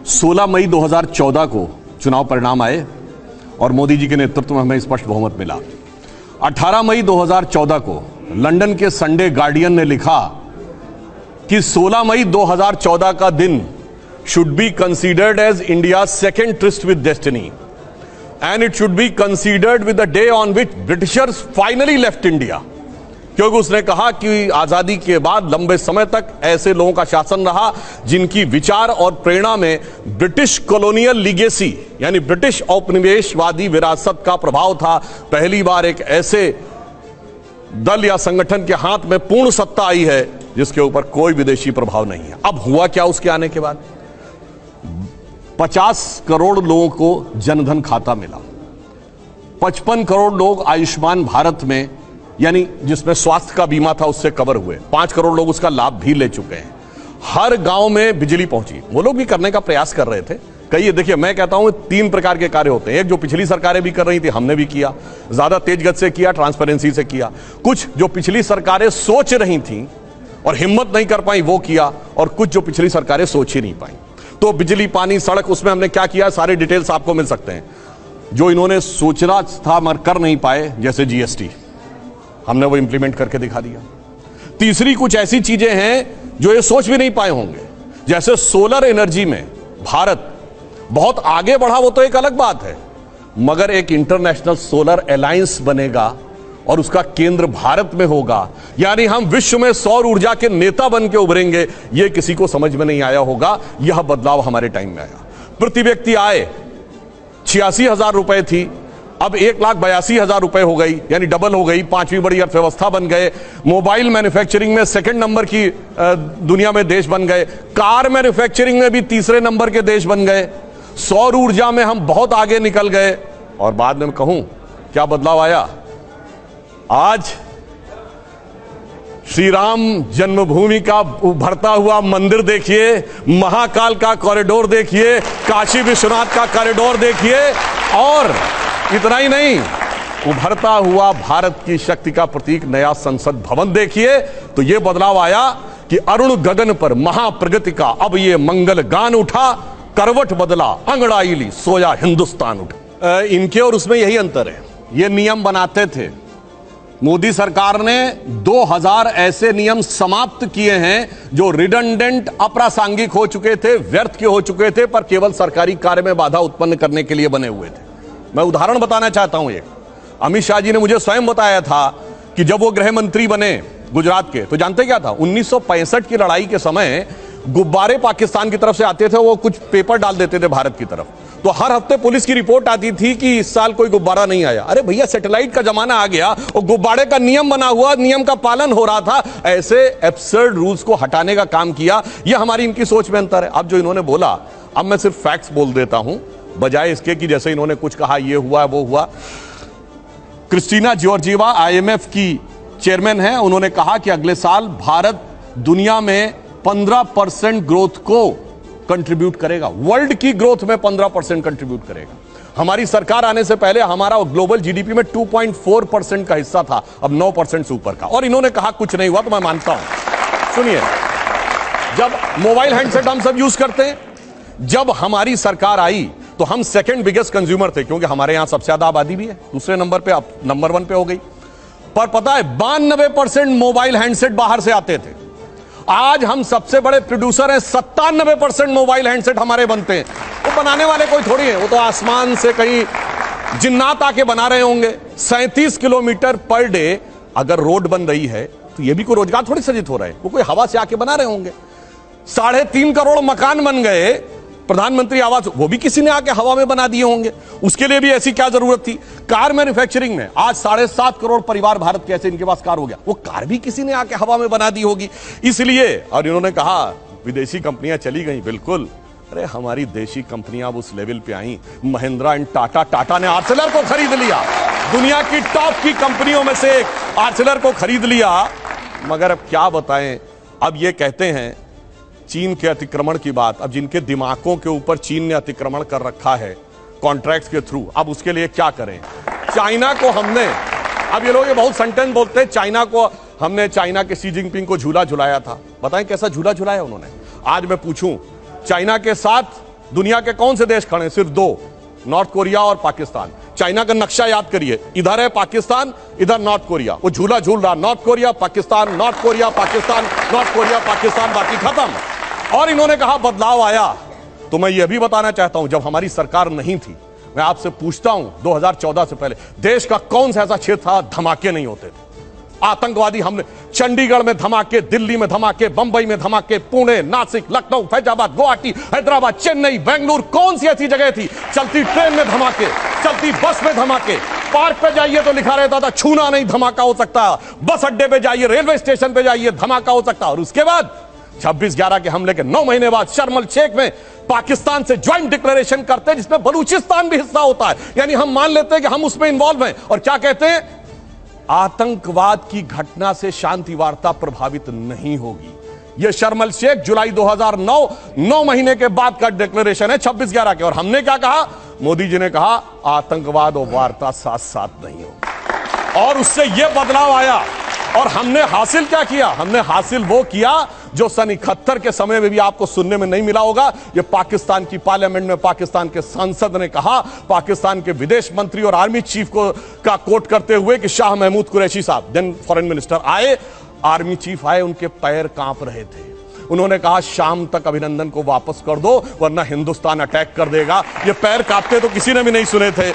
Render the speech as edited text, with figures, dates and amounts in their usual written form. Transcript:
16 मई 2014 को चुनाव परिणाम आए और मोदी जी के नेतृत्व में हमें स्पष्ट बहुमत मिला। 18 मई 2014 को लंदन के संडे गार्डियन ने लिखा कि 16 मई 2014 का दिन should be considered as India's second tryst with destiny, and it should be considered with the day on which Britishers finally left India। क्योंकि उसने कहा कि आजादी के बाद लंबे समय तक ऐसे लोगों का शासन रहा जिनकी विचार और प्रेरणा में ब्रिटिश कॉलोनियल लीगेसी यानी ब्रिटिश औपनिवेशवादी विरासत का प्रभाव था। पहली बार एक ऐसे दल या संगठन के हाथ में पूर्ण सत्ता आई है जिसके ऊपर कोई विदेशी प्रभाव नहीं है। अब हुआ क्या उसके आने के बाद? 50 करोड़ लोगों को जनधन खाता मिला, 55 करोड़ लोग आयुष्मान भारत में यानी जिसमें स्वास्थ्य का बीमा था उससे कवर हुए, 5 करोड़ लोग उसका लाभ भी ले चुके हैं। हर गांव में बिजली पहुंची। वो लोग भी करने का प्रयास कर रहे थे। कई देखिए, मैं कहता हूं 3 प्रकार के कार्य होते हैं। एक जो पिछली सरकारें भी कर रही थी, हमने भी किया, ज्यादा तेज गति से किया, ट्रांसपेरेंसी से किया। कुछ जो पिछली सरकारें सोच रही थी और हिम्मत नहीं कर पाई वो किया, और कुछ जो पिछली सरकारें सोच ही नहीं पाई। तो बिजली, पानी, सड़क, उसमें हमने क्या किया, सारे डिटेल्स आपको मिल सकते हैं। जो इन्होंने सोचना था मगर कर नहीं पाए, जैसे जीएसटी, हमने वो इंप्लीमेंट करके दिखा दिया। तीसरी कुछ ऐसी चीजें हैं जो ये सोच भी नहीं पाए होंगे, जैसे सोलर एनर्जी में भारत बहुत आगे बढ़ा, वो तो एक अलग बात है, मगर एक इंटरनेशनल सोलर अलायंस बनेगा और उसका केंद्र भारत में होगा, यानी हम विश्व में सौर ऊर्जा के नेता बन के उभरेंगे। यह किसी को समझ में नहीं आया होगा। यह बदलाव हमारे टाइम में आया। प्रति व्यक्ति आय 86,000 रुपए थी, अब 1,82,000 रुपए हो गई, यानी डबल हो गई। 5वीं बड़ी अर्थव्यवस्था बन गए। मोबाइल मैन्युफैक्चरिंग में 2nd नंबर की दुनिया में देश बन गए। कार मैन्युफैक्चरिंग में भी 3रे नंबर के देश बन गए। सौर ऊर्जा में हम बहुत आगे निकल गए। और बाद में कहूं क्या बदलाव आया? आज श्री राम जन्मभूमि का उभरता हुआ मंदिर देखिए, महाकाल का कॉरिडोर देखिए, काशी विश्वनाथ का कॉरिडोर देखिए, और इतना ही नहीं, उभरता हुआ भारत की शक्ति का प्रतीक नया संसद भवन देखिए। तो यह बदलाव आया कि अरुण गगन पर महाप्रगति का अब ये मंगल गान उठा, करवट बदला अंगड़ाई ली, सोया हिंदुस्तान उठा। इनके और उसमें यही अंतर है। ये नियम बनाते थे, मोदी सरकार ने 2000 ऐसे नियम समाप्त किए हैं जो रिडंडेंट, अप्रासंगिक हो चुके थे, व्यर्थ के हो चुके थे, पर केवल सरकारी कार्य में बाधा उत्पन्न करने के लिए बने हुए थे। मैं उदाहरण बताना चाहता हूं। एक अमित शाह जी ने मुझे स्वयं बताया था कि जब वो गृह मंत्री बने गुजरात के, तो जानते क्या था? 1965 की लड़ाई के समय गुब्बारे पाकिस्तान की तरफ से आते थे, वो कुछ पेपर डाल देते थे भारत की तरफ, तो हर हफ्ते पुलिस की रिपोर्ट आती थी कि इस साल कोई गुब्बारा नहीं आया। अरे भैया, सैटेलाइट का जमाना आ गया और गुब्बारे का नियम बना हुआ, नियम का पालन हो रहा था। ऐसे एब्सर्ड रूल्स को हटाने का काम किया। यह हमारी इनकी सोच में अंतर है। अब जो इन्होंने बोला, अब मैं सिर्फ फैक्ट्स बोल देता हूं, बजाय इसके कि जैसे इन्होंने कुछ कहा ये हुआ वो हुआ। क्रिस्टीना जॉर्जिवा IMF की चेयरमैन है, उन्होंने कहा कि अगले साल भारत दुनिया में 15% ग्रोथ को कंट्रीब्यूट करेगा, वर्ल्ड की ग्रोथ में 15% कंट्रीब्यूट करेगा। हमारी सरकार आने से पहले हमारा ग्लोबल GDP में 2.4% का हिस्सा था, अब 9% से ऊपर का। और इन्होंने कहा कुछ नहीं हुआ, तो मैं मानता हूं। सुनिए, जब मोबाइल हैंडसेट हम सब यूज करते हैं, जब हमारी सरकार आई तो हम 2nd बिगेस्ट कंज्यूमर थे, क्योंकि हमारे यहां सबसे ज्यादा आबादी भी है। दूसरे नंबर पे, अब नंबर 1 पे हो गई। पर पता है 92% मोबाइल हैंडसेट बाहर से आते थे। आज हम सबसे बड़े प्रोड्यूसर हैं, 97% मोबाइल हैंडसेट हमारे बनते हैं। वो बनाने वाले कोई थोड़ी है, वो तो आसमान से कहीं जिन्नात आके बना रहे होंगे। 37 किलोमीटर पर डे अगर रोड बन रही है तो ये भी कोई रोजगार थोड़ी सृजित हो रहा है, वो कोई हवा से आके बना रहे होंगे। 3.5 करोड़ मकान बन गए, प्रधानमंत्री आवास, वो भी किसी ने आके हवा में बना दिए होंगे। उसके लिए भी ऐसी क्या जरूरत थी? कार मैन्युफैक्चरिंग में आज 7.5 करोड़ परिवार भारत के ऐसे इनके पास कार हो गया, वो कार भी किसी ने आके हवा में बना दी होगी। इसलिए, और इन्होंने कहा विदेशी कंपनियां चली गई, बिल्कुल। अरे हमारी देशी कंपनियां अब उस लेवल पे आई, महिंद्रा एंड टाटा ने आर्सेलर को खरीद लिया, दुनिया की टॉप की कंपनियों में से एक आर्सेलर को खरीद लिया। मगर अब क्या बताएं, अब ये कहते हैं चीन के अतिक्रमण की बात। अब जिनके दिमागों के ऊपर चीन ने अतिक्रमण कर रखा है कॉन्ट्रैक्ट्स के थ्रू, अब उसके लिए क्या करें? चाइना को हमने, अब ये लोग ये बहुत सेंटेंस बोलते हैं, चाइना को हमने, चाइना के शी जिनपिंग को झूला झुलाया था। बताएं कैसा झूला झुलाया उन्होंने? आज मैं पूछूं, चाइना के साथ दुनिया के कौन से देश खड़े हैं? सिर्फ दो, नॉर्थ कोरिया और पाकिस्तान। चाइना का नक्शा याद करिए, इधर है पाकिस्तान, इधर नॉर्थ कोरिया। वो झूला झूल रहा, north Korea Pakistan, north Korea Pakistan, north Korea Pakistan, बाकी खत्म। और इन्होंने कहा बदलाव आया। तो मैं ये भी बताना चाहता हूं, जब हमारी सरकार नहीं थी, मैं आपसे पूछता हूं 2014 से पहले देश का कौन सा ऐसा क्षेत्र था धमाके नहीं होते थे? आतंकवादी हमले, चंडीगढ़ में धमाके, दिल्ली में धमाके, बंबई में धमाके, पुणे, नासिक, लखनऊ, फैजाबाद, गुवाहाटी, हैदराबाद, चेन्नई, बेंगलुरु, कौन सी ऐसी जगह थी? चलती ट्रेन में धमाके, चलती बस में धमाके, पार्क पे जाइए तो लिखा रहता था छूना नहीं, धमाका हो सकता। बस अड्डे पे जाइए, रेलवे स्टेशन पे जाइए, धमाका हो सकता। और उसके बाद 26/11 के हमले के 9 महीने बाद शर्म एल शेख में पाकिस्तान से ज्वाइंट डिक्लेरेशन करते हैं, जिसमें बलूचिस्तान भी हिस्सा होता है। यानी हम मान लेते हैं कि हम उसमें इन्वॉल्व हैं। और क्या कहते हैं? आतंकवाद की घटना से शांति वार्ता प्रभावित नहीं होगी। यह शर्म एल शेख जुलाई 2009 9 महीने के बाद का डिक्लेरेशन है 26/11 के। और हमने क्या कहा? मोदी जी ने कहा आतंकवाद और वार्ता साथ साथ नहीं होगी। और उससे यह बदलाव आया। और हमने हासिल क्या किया? हमने हासिल वो किया जो सन 71 के समय में भी आपको सुनने में नहीं मिला होगा। ये पाकिस्तान की पार्लियामेंट में पाकिस्तान के सांसद ने कहा, पाकिस्तान के विदेश मंत्री और आर्मी चीफ को का कोट करते हुए कि शाह महमूद कुरैशी साहब, देन फॉरेन मिनिस्टर, आए, आर्मी चीफ आए, उनके पैर कांप रहे थे। उन्होंने कहा शाम तक अभिनंदन को वापस कर दो वरना हिंदुस्तान अटैक कर देगा। ये पैर कांपते तो किसी ने भी नहीं सुने थे।